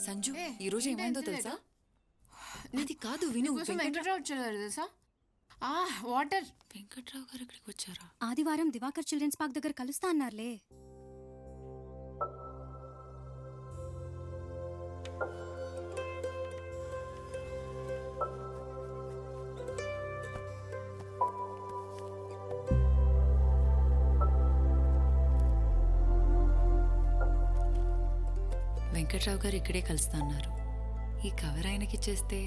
సంజు ఈ రోజు ఏమైందో తెలుసా? అది కాదు విను. వెంకట్రావు వచ్చారు తెలుసా? వాటర్. వెంకట్రావు గారు ఇక్కడికి వచ్చారా? ఆదివారం దివాకర్ చిల్డ్రన్స్ పార్క్ దగ్గర కలుస్తా అన్నారులే. వెంకట్రావు గారు ఇక్కడే కలుస్తా అన్నారు. ఈ కవర్ ఆయనకి ఇచ్చేస్తే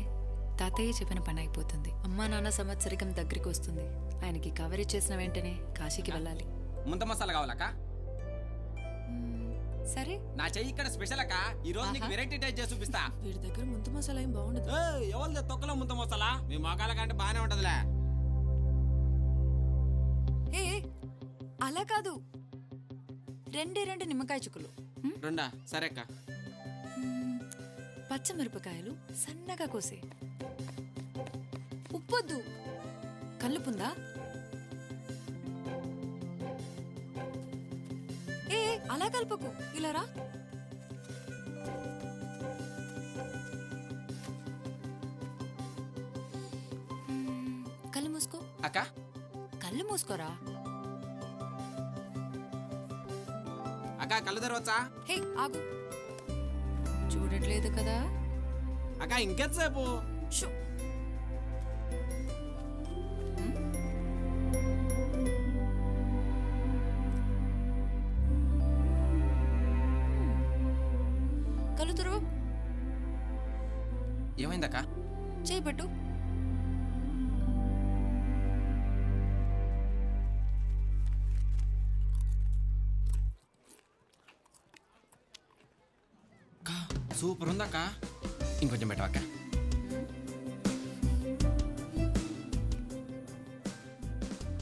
తాతయ్య చెప్పిన పని అయిపోతుంది. అమ్మా నాన్న సంవత్సరికం దగ్గరికి వస్తుంది. ఆయనకి కవర్ ఇచ్చేసిన వెంటనే కాశీకి వెళ్ళాలి. ముంత మసాలా కావాలక్క? సరే, నా చెయ్యి ఇక్కడ స్పెషల్ అక్క. ఈ రోజు నీకు వెరైటీ టేస్ట్ చేసి చూపిస్తా. వీడి దగ్గర ముంత మసాలా ఏం బాగుండదు. ఎవరిది తొక్కలో ముంత మసాలా? మీ మొగాల కంటే బానే ఉంటదిలే. ఏ అలా కాదు, రెండు నిమ్మకాయ చుక్కలు. రెండా? సరే అక్క. పచ్చమిరపకాయలు సన్నగా కోసే. ఉప్పొద్దు. కల్లుపుందా? ఏ అలా కలుపుకు, ఇలా రా. కళ్ళు మూసుకో. అక్క కళ్ళు మూసుకోరా. అక్క కళ్ళు తెరవచ్చా? హే ఆగు, చూడట్లేదు కదా? అక్క ఇంకెంతసేపు? షో. కళ్ళు తెరవు. ఏమైందక్క? చేయి పట్టు. సూపర్ ఉందక్క. ఇంకొంచెం బెటర్ అక్క.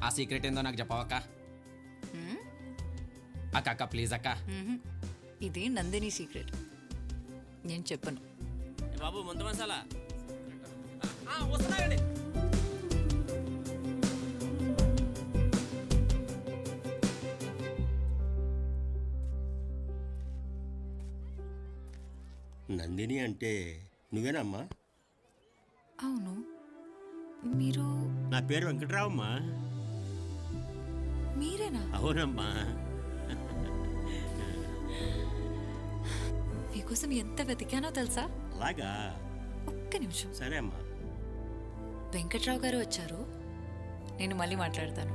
ఆ సీక్రెట్ ఏందో నాకు చెప్పవక్క. అక్క అక్క ప్లీజ్ అక్క. ఇది నందిని సీక్రెట్, నేను చెప్పను. బాబు ముంత మసాలా వస్తున్నాయండి. నందిని అంటే నువ్వేనమ్మా? అవును. మీరు? నా పేరు వెంకట్రావమ్మా. మీరేనా? అవునమ్మా. మీకోసం ఎంత వెతికానో తెలుసా? అలాగా? ఒక్క నిమిషం. సరే అమ్మా. వెంకట్రావు గారు వచ్చారు, నేను మళ్ళీ మాట్లాడతాను.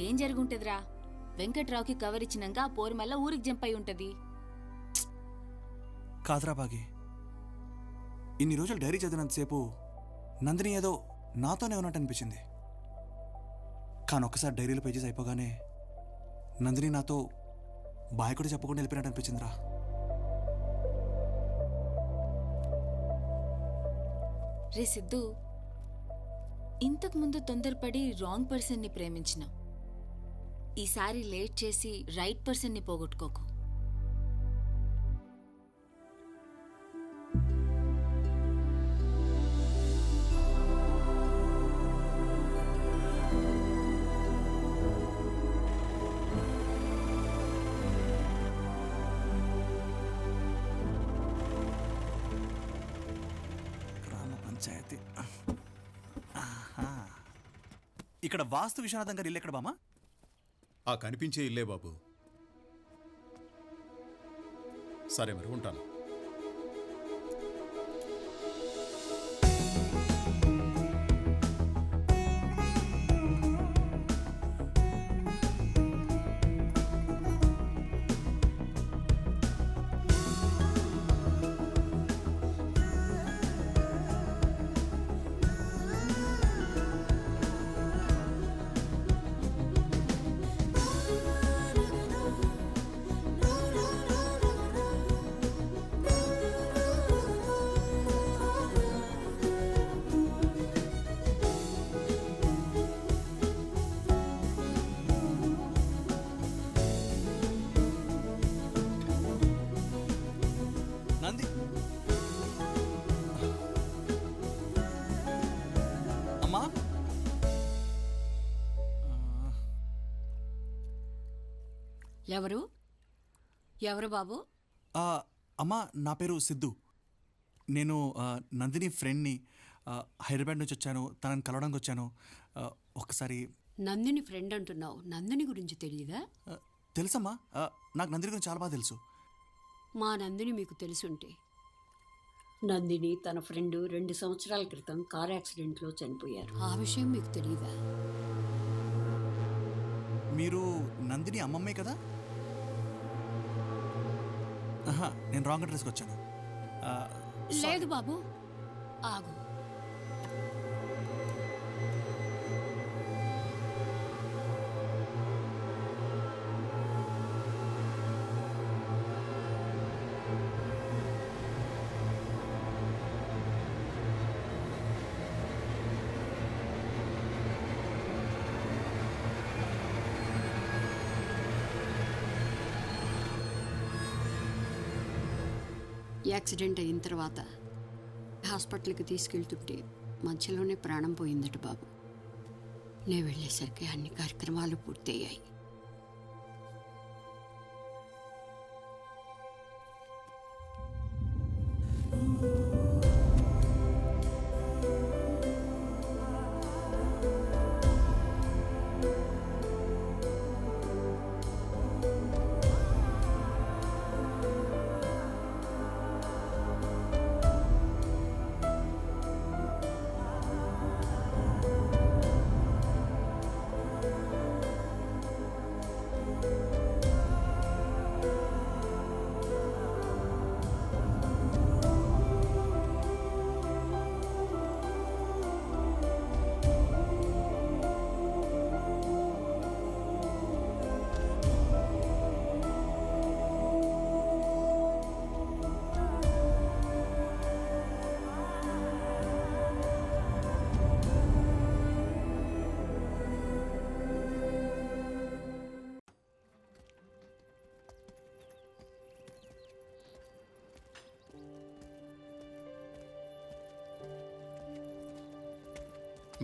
ఏం జరుగుంటదిరా? వెంకట్రావుకి కవర్ ఇచ్చినాక పోరు మళ్ళా ఊరికి జంప్ అయి ఉంటది. కాదురా బాగి, ఇన్ని రోజులు డైరీ చదివినంతసేపు నందిని ఏదో నాతోనే ఉన్నట్టు అనిపించింది. కానీ ఒక్కసారి డైరీలో పేజెస్ అయిపోగానే నందిని నాతో బాయ్ కూడా చెప్పకుండా వెళ్ళిపోయినట్టు అనిపించిందిరా. రే సిద్ధు, ఇంతకు ముందు తొందరపడి రాంగ్ పర్సన్ని ప్రేమించిన, ఈసారి లేట్ చేసి రైట్ పర్సన్ని పోగొట్టుకోకు. గ్రామ పంచాయతీ. ఇక్కడ వాస్తు విశ్వనాథం గారి ఇల్లు ఎక్కడ బామా? ఆ కనిపించే ఇల్లే బాబు. సరే మరి ఉంటాను. ఎవరు ఎవరు బాబు? అమ్మా నా పేరు సిద్ధు. నేను నందిని ఫ్రెండ్ని. హైదరాబాద్ నుంచి వచ్చాను, తనని కలవడానికి వచ్చాను. ఒకసారి నందిని ఫ్రెండ్ అంటున్నావు, నందిని గురించి తెలియదా? తెలుసమ్మా, నాకు నందిని గురించి చాలా బాగా తెలుసు. మా నందిని మీకు తెలుసుంటే, నందిని తన ఫ్రెండ్ 2 సంవత్సరాల క్రితం కార్ యాక్సిడెంట్లో చనిపోయారు. ఆ విషయం మీకు తెలియదా? మీరు నందిని అమ్మమ్మే కదా? నేను రాంగ్ అడ్రస్కి వచ్చాను. లేదు బాబు, ఆగు. యాక్సిడెంట్ అయిన తర్వాత హాస్పిటల్కి తీసుకెళ్తుంటే మధ్యలోనే ప్రాణం పోయిందట బాబు. నేను వెళ్ళేసరికి అన్ని కార్యక్రమాలు పూర్తయ్యాయి.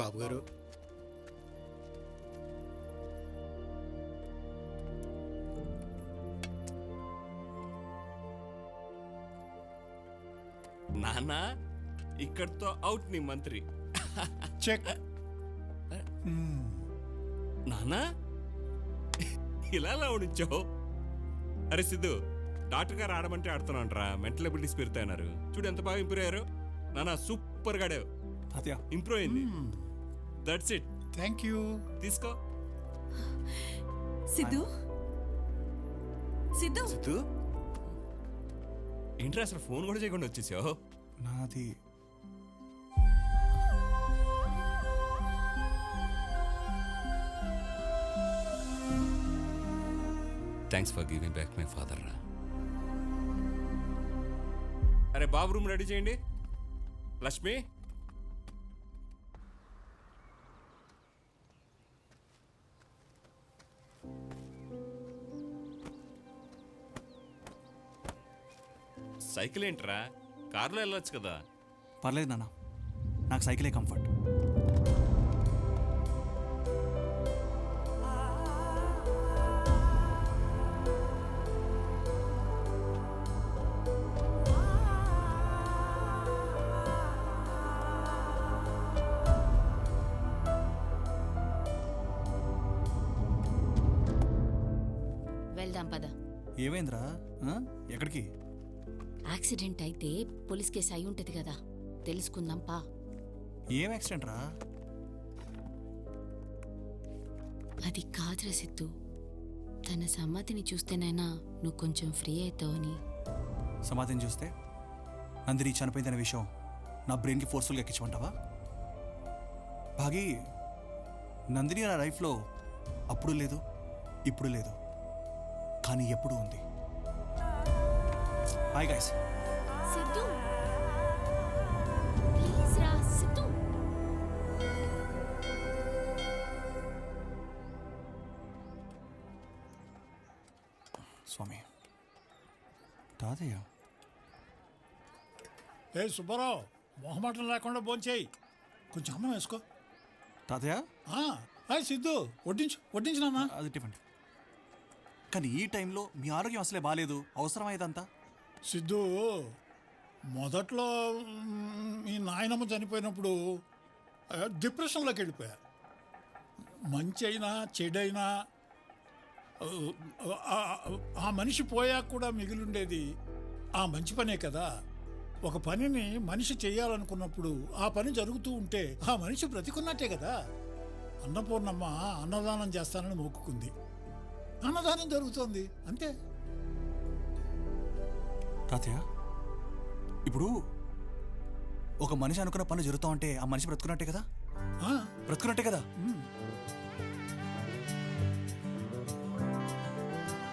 బాబు గారు, నానా ఇక్కడితో అవుట్ నీ మంత్రి. చెక్. నానా ఇలా ఉంచావు. అరే సిద్ధు, డాక్టర్ గారు ఆడమంటే ఆడుతున్నాంట్రా, మెంటల్ అబిలిటీస్ పెరుగుతాయన్నారు. చూడు ఎంత బాగా ఇంప్రూవ్ అయ్యారు. నానా సూపర్ గా ఇంప్రూవ్ అయింది. That's it. Thank you. తీసుకో. సిద్ధు సిద్ధు సిద్ధు ఏంట్రా అసలు ఫోన్ కూడా చేయకుండా వచ్చేసావు? నాది thanks for giving back my father రా. అరే బాబు రూమ్ రెడీ చేయండి. లక్ష్మి, సైకిల్ ఏంట్రా, కార్లో వెళ్ళొచ్చు కదా. పర్లేదు నాన్న, నాకు సైకిలే కంఫర్ట్. వెళ్దాం పద. ఏమైందిరా? ఎక్కడికి? యాక్సిడెంట్ అయితే పోలీస్ కేసు అయి ఉంటది కదా, తెలుసుకుందాం పా. ఏం యాక్సిడెంట్ రా? అది కాదురా సిద్ధు, తన సమ్మతిని చూస్తేనైనా నువ్వు కొంచెం ఫ్రీ అవుతావని. సమాధిని చూస్తే నందిని చనిపోయిందనే విషయం నా బ్రెయిన్కి ఫోర్స్ఫుల్గా ఎక్కించమంటావా? భాగి, నందిని నా లైఫ్లో అప్పుడు లేదు, ఇప్పుడు లేదు, కానీ ఎప్పుడు ఉంది. Hi guys. సిద్ధు ప్లీజ్ రా సిద్ధు. స్వామి, తాతయ్య. ఏ సుబ్బారావు, మొహమాటం లేకుండా భోంచేయి. కొంచెం అన్నం వేసుకో. తాతయ్య సిద్ధు, వడ్డించు వడ్డించు నాన్న. అది టిఫిన్. కానీ ఈ టైంలో మీ ఆరోగ్యం అసలే బాగాలేదు, అవసరమా ఇదంతా? సిద్ధు, మొదట్లో మీ నాయనమ్మ చనిపోయినప్పుడు డిప్రెషన్లోకి వెళ్ళిపోయా. మంచి అయినా చెడైనా ఆ మనిషి పోయాక కూడా మిగిలిండేది ఆ మంచి పనే కదా. ఒక పనిని మనిషి చేయాలనుకున్నప్పుడు ఆ పని జరుగుతూ ఉంటే ఆ మనిషి బ్రతికున్నట్టే కదా. అన్నపూర్ణమ్మ అన్నదానం చేస్తానని మొక్కుకుంది, అన్నదానం జరుగుతోంది, అంతే. తాతయ్య, ఇప్పుడు ఒక మనిషి అనుకున్న పని జరుగుతూ ఉంటే ఆ మనిషి బ్రతుకున్నట్టే కదా? ఆ, బ్రతుకున్నట్టే కదా? ఉమ్.